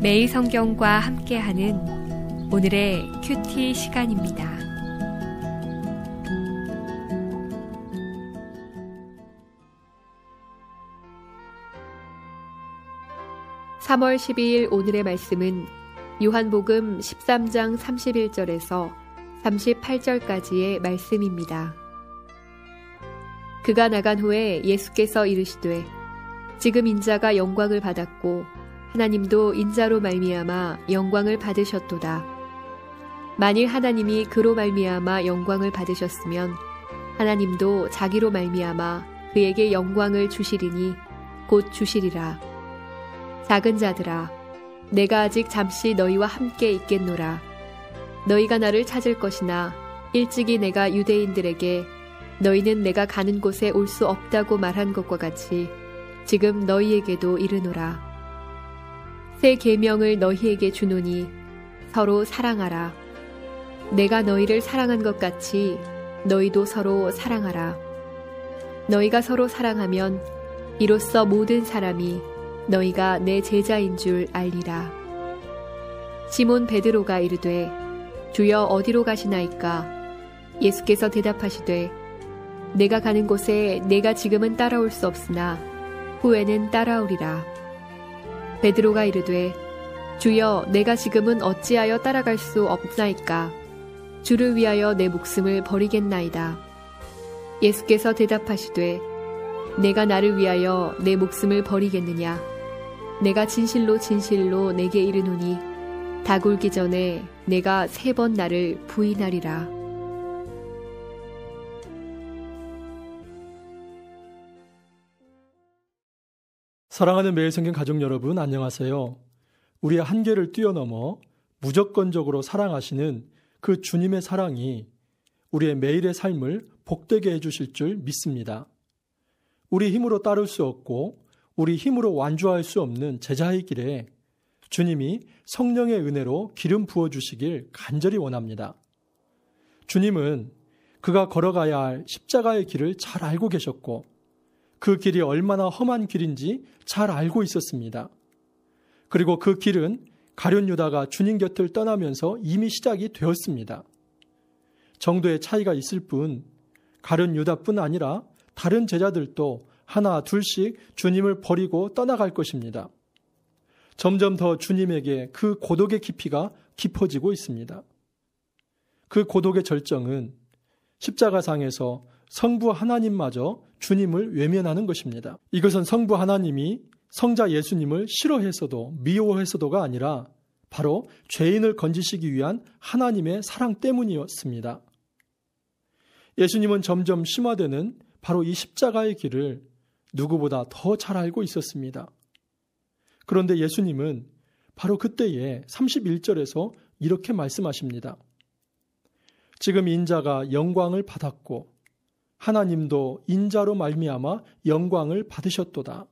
매일 성경과 함께하는 오늘의 큐티 시간입니다. (3월 12일) 오늘의 말씀은 요한복음 13장 31절에서 38절까지의 말씀입니다. 그가 나간 후에 예수께서 이르시되 지금 인자가 영광을 받았고 하나님도 인자로 말미암아 영광을 받으셨도다. 만일 하나님이 그로 말미암아 영광을 받으셨으면 하나님도 자기로 말미암아 그에게 영광을 주시리니 곧 주시리라. 작은 자들아, 내가 아직 잠시 너희와 함께 있겠노라. 너희가 나를 찾을 것이나 일찍이 내가 유대인들에게 너희는 내가 가는 곳에 올 수 없다고 말한 것과 같이 지금 너희에게도 이르노라. 새 계명을 너희에게 주노니 서로 사랑하라. 내가 너희를 사랑한 것 같이 너희도 서로 사랑하라. 너희가 서로 사랑하면 이로써 모든 사람이 너희가 내 제자인 줄 알리라. 시몬 베드로가 이르되 주여 어디로 가시나이까? 예수께서 대답하시되 내가 가는 곳에 내가 지금은 따라올 수 없으나 후에는 따라오리라. 베드로가 이르되 주여 내가 지금은 어찌하여 따라갈 수 없나이까? 주를 위하여 내 목숨을 버리겠나이다. 예수께서 대답하시되 내가 나를 위하여 내 목숨을 버리겠느냐? 내가 진실로 진실로 내게 이르노니 닭 울기 전에 내가 3번 나를 부인하리라. 사랑하는 매일성경 가족 여러분, 안녕하세요. 우리의 한계를 뛰어넘어 무조건적으로 사랑하시는 그 주님의 사랑이 우리의 매일의 삶을 복되게 해주실 줄 믿습니다. 우리 힘으로 따를 수 없고 우리 힘으로 완주할 수 없는 제자의 길에 주님이 성령의 은혜로 기름 부어주시길 간절히 원합니다. 주님은 그가 걸어가야 할 십자가의 길을 잘 알고 계셨고 그 길이 얼마나 험한 길인지 잘 알고 있었습니다. 그리고 그 길은 가룟 유다가 주님 곁을 떠나면서 이미 시작이 되었습니다. 정도의 차이가 있을 뿐 가룟 유다뿐 아니라 다른 제자들도 하나 둘씩 주님을 버리고 떠나갈 것입니다. 점점 더 주님에게 그 고독의 깊이가 깊어지고 있습니다. 그 고독의 절정은 십자가상에서 성부 하나님마저 주님을 외면하는 것입니다. 이것은 성부 하나님이 성자 예수님을 싫어해서도 미워해서도가 아니라 바로 죄인을 건지시기 위한 하나님의 사랑 때문이었습니다. 예수님은 점점 심화되는 바로 이 십자가의 길을 누구보다 더 잘 알고 있었습니다. 그런데 예수님은 바로 그때에 31절에서 이렇게 말씀하십니다. 지금 인자가 영광을 받았고 하나님도 인자로 말미암아 영광을 받으셨도다.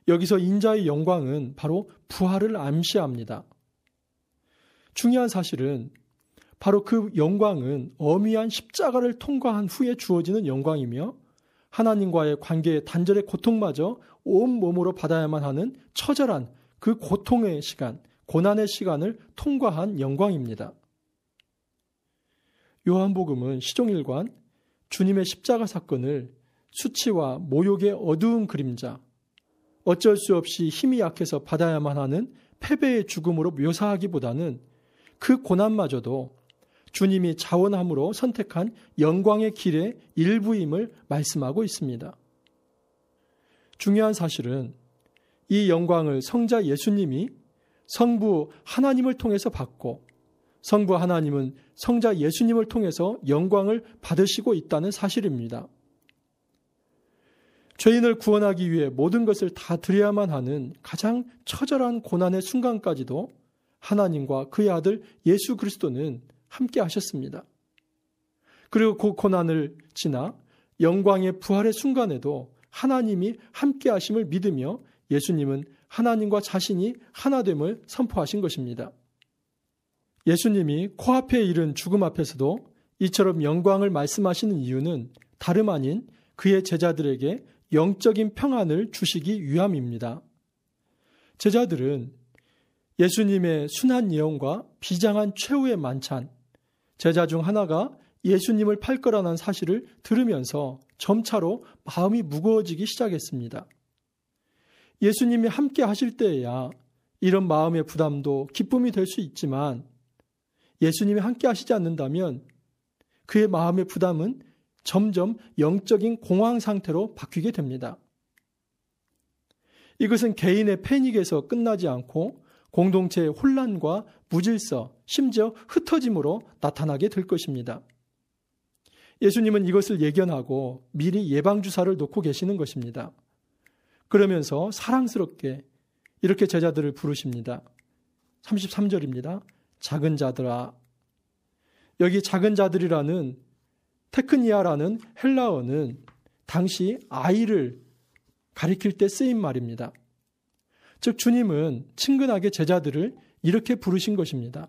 여기서 인자의 영광은 바로 부활을 암시합니다. 중요한 사실은 바로 그 영광은 어미한 십자가를 통과한 후에 주어지는 영광이며 하나님과의 관계의 단절의 고통마저 온몸으로 받아야만 하는 처절한 그 고통의 시간, 고난의 시간을 통과한 영광입니다. 요한복음은 시종일관 주님의 십자가 사건을 수치와 모욕의 어두운 그림자, 어쩔 수 없이 힘이 약해서 받아야만 하는 패배의 죽음으로 묘사하기보다는 그 고난마저도 주님이 자원함으로 선택한 영광의 길의 일부임을 말씀하고 있습니다. 중요한 사실은 이 영광을 성자 예수님이 성부 하나님을 통해서 받고 성부 하나님은 성자 예수님을 통해서 영광을 받으시고 있다는 사실입니다. 죄인을 구원하기 위해 모든 것을 다 드려야만 하는 가장 처절한 고난의 순간까지도 하나님과 그의 아들 예수 그리스도는 함께 하셨습니다. 그리고 그 고난을 지나 영광의 부활의 순간에도 하나님이 함께 하심을 믿으며 예수님은 하나님과 자신이 하나됨을 선포하신 것입니다. 예수님이 코앞에 이른 죽음 앞에서도 이처럼 영광을 말씀하시는 이유는 다름 아닌 그의 제자들에게 영적인 평안을 주시기 위함입니다. 제자들은 예수님의 순한 예언과 비장한 최후의 만찬, 제자 중 하나가 예수님을 팔 거라는 사실을 들으면서 점차로 마음이 무거워지기 시작했습니다. 예수님이 함께 하실 때에야 이런 마음의 부담도 기쁨이 될 수 있지만 예수님이 함께 하시지 않는다면 그의 마음의 부담은 점점 영적인 공황 상태로 바뀌게 됩니다. 이것은 개인의 패닉에서 끝나지 않고 공동체의 혼란과 무질서, 심지어 흩어짐으로 나타나게 될 것입니다. 예수님은 이것을 예견하고 미리 예방주사를 놓고 계시는 것입니다. 그러면서 사랑스럽게 이렇게 제자들을 부르십니다. 33절입니다. 작은 자들아. 여기 작은 자들이라는 테크니아라는 헬라어는 당시 아이를 가리킬 때 쓰인 말입니다. 즉 주님은 친근하게 제자들을 이렇게 부르신 것입니다.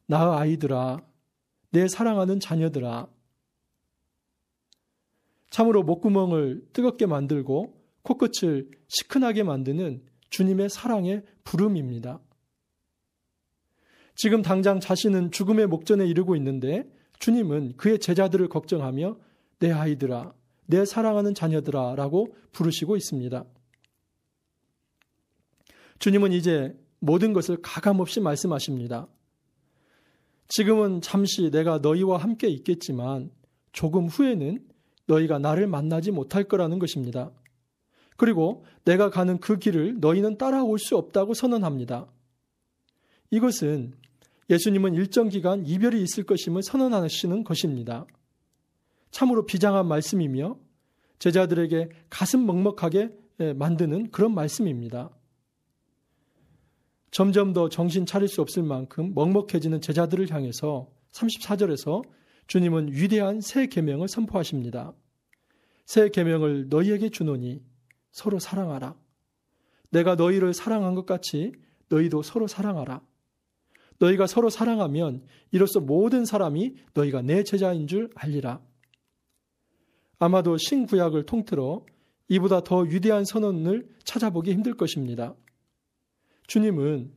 나 아이들아, 내 사랑하는 자녀들아. 참으로 목구멍을 뜨겁게 만들고 코끝을 시큰하게 만드는 주님의 사랑의 부름입니다. 지금 당장 자신은 죽음의 목전에 이르고 있는데 주님은 그의 제자들을 걱정하며 내 아이들아, 내 사랑하는 자녀들아 라고 부르시고 있습니다. 주님은 이제 모든 것을 가감없이 말씀하십니다. 지금은 잠시 내가 너희와 함께 있겠지만 조금 후에는 너희가 나를 만나지 못할 거라는 것입니다. 그리고 내가 가는 그 길을 너희는 따라올 수 없다고 선언합니다. 이것은 예수님은 일정 기간 이별이 있을 것임을 선언하시는 것입니다. 참으로 비장한 말씀이며 제자들에게 가슴 먹먹하게 만드는 그런 말씀입니다. 점점 더 정신 차릴 수 없을 만큼 먹먹해지는 제자들을 향해서 34절에서 주님은 위대한 새 계명을 선포하십니다. 새 계명을 너희에게 주노니 서로 사랑하라. 내가 너희를 사랑한 것 같이 너희도 서로 사랑하라. 너희가 서로 사랑하면 이로써 모든 사람이 너희가 내 제자인 줄 알리라. 아마도 신구약을 통틀어 이보다 더 위대한 선언을 찾아보기 힘들 것입니다. 주님은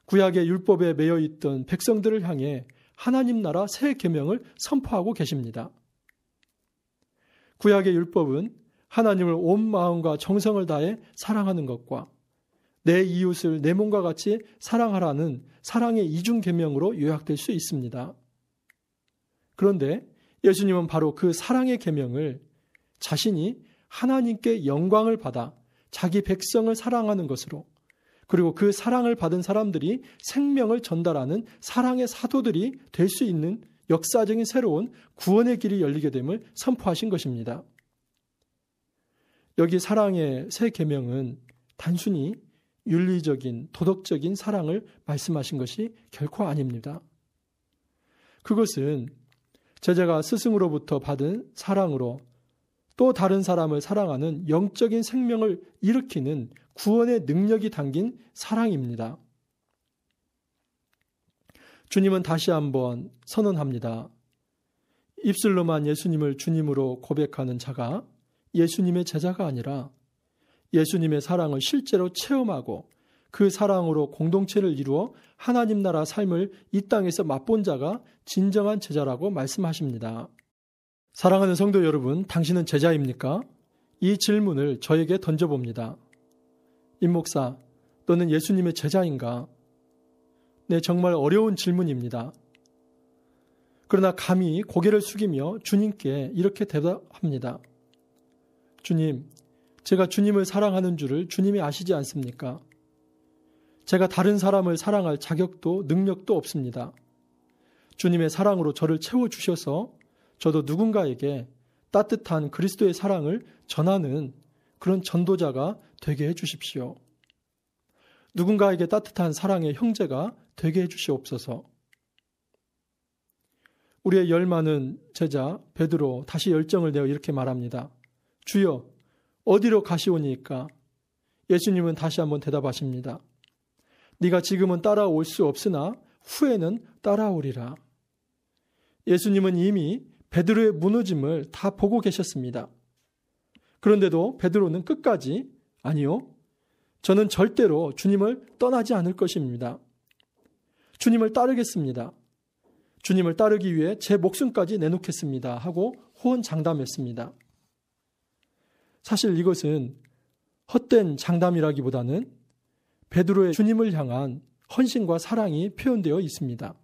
구약의 율법에 매여 있던 백성들을 향해 하나님 나라 새 계명을 선포하고 계십니다. 구약의 율법은 하나님을 온 마음과 정성을 다해 사랑하는 것과 내 이웃을 내 몸과 같이 사랑하라는 사랑의 이중 계명으로 요약될 수 있습니다. 그런데 예수님은 바로 그 사랑의 계명을 자신이 하나님께 영광을 받아 자기 백성을 사랑하는 것으로, 그리고 그 사랑을 받은 사람들이 생명을 전달하는 사랑의 사도들이 될 수 있는 역사적인 새로운 구원의 길이 열리게 됨을 선포하신 것입니다. 여기 사랑의 새 계명은 단순히 윤리적인 도덕적인 사랑을 말씀하신 것이 결코 아닙니다. 그것은 제자가 스승으로부터 받은 사랑으로 또 다른 사람을 사랑하는 영적인 생명을 일으키는 구원의 능력이 담긴 사랑입니다. 주님은 다시 한번 선언합니다. 입술로만 예수님을 주님으로 고백하는 자가 예수님의 제자가 아니라 예수님의 사랑을 실제로 체험하고 그 사랑으로 공동체를 이루어 하나님 나라 삶을 이 땅에서 맛본 자가 진정한 제자라고 말씀하십니다. 사랑하는 성도 여러분, 당신은 제자입니까? 이 질문을 저에게 던져봅니다. 임 목사, 너는 예수님의 제자인가? 네, 정말 어려운 질문입니다. 그러나 감히 고개를 숙이며 주님께 이렇게 대답합니다. 주님, 제가 주님을 사랑하는 줄을 주님이 아시지 않습니까? 제가 다른 사람을 사랑할 자격도 능력도 없습니다. 주님의 사랑으로 저를 채워주셔서 저도 누군가에게 따뜻한 그리스도의 사랑을 전하는 그런 전도자가 되게 해주십시오. 누군가에게 따뜻한 사랑의 형제가 되게 해주시옵소서. 우리의 열많은 제자 베드로 다시 열정을 내어 이렇게 말합니다. 주여, 어디로 가시오니까? 예수님은 다시 한번 대답하십니다. 네가 지금은 따라올 수 없으나 후에는 따라오리라. 예수님은 이미 베드로의 무너짐을 다 보고 계셨습니다. 그런데도 베드로는 끝까지 아니요, 저는 절대로 주님을 떠나지 않을 것입니다. 주님을 따르겠습니다. 주님을 따르기 위해 제 목숨까지 내놓겠습니다. 하고 호언장담했습니다. 사실 이것은 헛된 장담이라기보다는 베드로의 주님을 향한 헌신과 사랑이 표현되어 있습니다.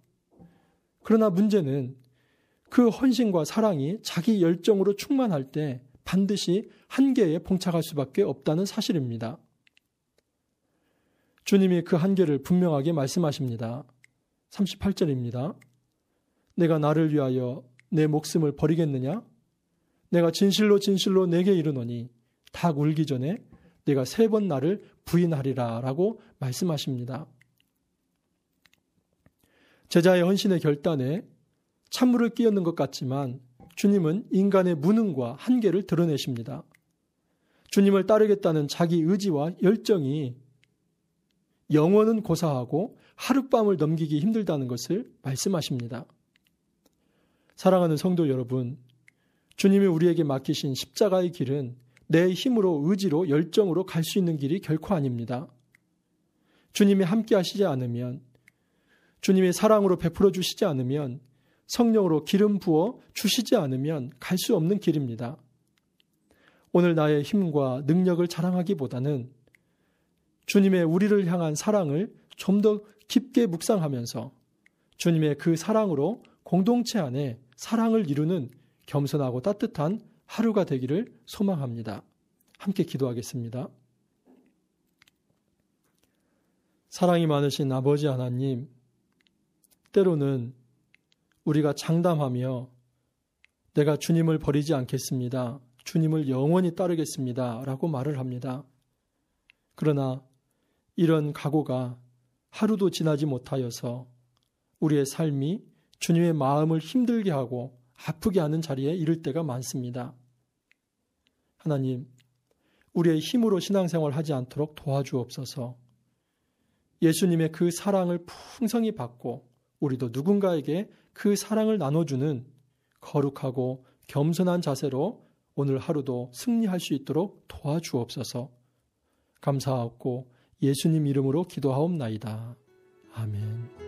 그러나 문제는 그 헌신과 사랑이 자기 열정으로 충만할 때 반드시 한계에 봉착할 수밖에 없다는 사실입니다. 주님이 그 한계를 분명하게 말씀하십니다. 38절입니다. 내가 나를 위하여 내 목숨을 버리겠느냐? 내가 진실로 진실로 내게 이르노니 닭 울기 전에 내가 3번 나를 부인하리라 라고 말씀하십니다. 제자의 헌신의 결단에 찬물을 끼얹는 것 같지만 주님은 인간의 무능과 한계를 드러내십니다. 주님을 따르겠다는 자기 의지와 열정이 영원은 고사하고 하룻밤을 넘기기 힘들다는 것을 말씀하십니다. 사랑하는 성도 여러분, 주님이 우리에게 맡기신 십자가의 길은 내 힘으로, 의지로, 열정으로 갈 수 있는 길이 결코 아닙니다. 주님이 함께 하시지 않으면, 주님의 사랑으로 베풀어 주시지 않으면, 성령으로 기름 부어 주시지 않으면 갈 수 없는 길입니다. 오늘 나의 힘과 능력을 자랑하기보다는 주님의 우리를 향한 사랑을 좀 더 깊게 묵상하면서 주님의 그 사랑으로 공동체 안에 사랑을 이루는 겸손하고 따뜻한 하루가 되기를 소망합니다. 함께 기도하겠습니다. 사랑이 많으신 아버지 하나님, 때로는 우리가 장담하며 내가 주님을 버리지 않겠습니다. 주님을 영원히 따르겠습니다. 라고 말을 합니다. 그러나 이런 각오가 하루도 지나지 못하여서 우리의 삶이 주님의 마음을 힘들게 하고 아프게 하는 자리에 이를 때가 많습니다. 하나님, 우리의 힘으로 신앙생활 하지 않도록 도와주옵소서. 예수님의 그 사랑을 풍성히 받고 우리도 누군가에게 그 사랑을 나눠주는 거룩하고 겸손한 자세로 오늘 하루도 승리할 수 있도록 도와주옵소서. 감사하옵고 예수님 이름으로 기도하옵나이다. 아멘.